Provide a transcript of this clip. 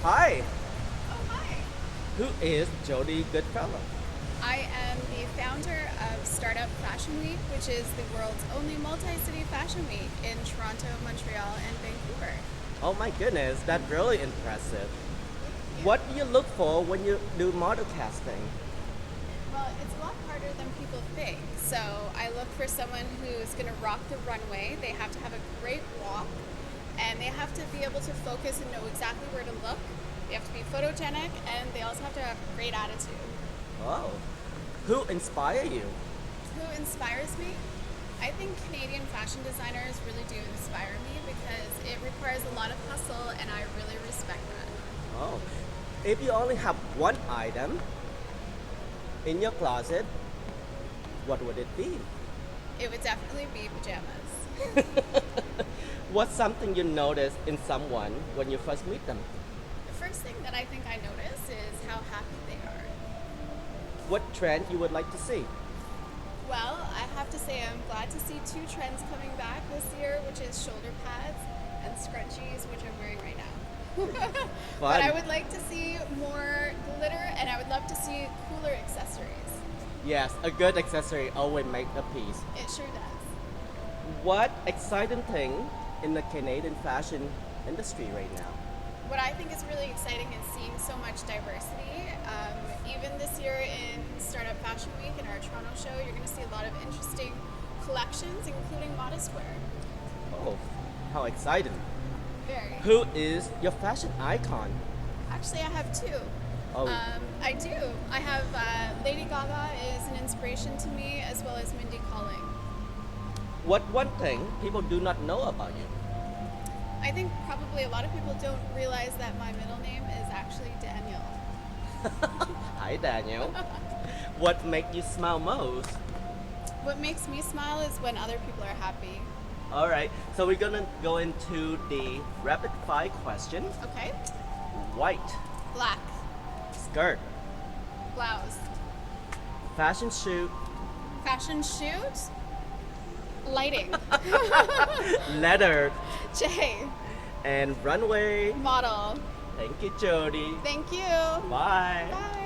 Hi, Oh, hi. who is Jodi Goodfellow? I am the founder of Startup Fashion Week, which is the world's only multi-city fashion week in Toronto, Montreal, and Vancouver. Oh my goodness, that's really impressive. What do you look for when you do model casting? Well, it's a lot harder than people think. So I look for someone who's going to rock the runway. They have to have a great walk, and they have to be able to focus and know exactly where to look. They have to be photogenic, and they also have to have great attitude. Oh, who inspire you? Who inspires me? I think Canadian fashion designers really do inspire me because it requires a lot of hustle, and I really respect that. Oh, if you only have one item in your closet, what would it be? It would definitely be pajamas. What's something you notice in someone when you first meet them? The first thing that I think I notice is how happy they are. What trend you would like to see? Well, I have to say I'm glad to see two trends coming back this year, which is shoulder pads and scrunchies, which I'm wearing right now. But I would like to see more glitter, and I would love to see cooler accessories. Yes, a good accessory always make a piece. It sure does. What exciting thing in the Canadian fashion industry right now? What I think is really exciting is seeing so much diversity. Even this year in Startup Fashion Week in our Toronto show, you're going to see a lot of interesting collections, including modest wear. Oh, how exciting. Very. Who is your fashion icon? Actually, I have two. Oh. I do. I have Lady Gaga is an inspiration to me, as well as Mindy Kaling. What one thing people do not know about you? I think probably a lot of people don't realize that my middle name is actually Daniel. Hi, Daniel. What makes you smile most? What makes me smile is when other people are happy. All right, so we're gonna go into the rapid fire question. Okay? White, Black. skirt, Blouse. fashion shoot, Fashion shoot. Lighting. leather, J. and runway. Model. Thank you, Jodi. Thank you. Bye. Bye.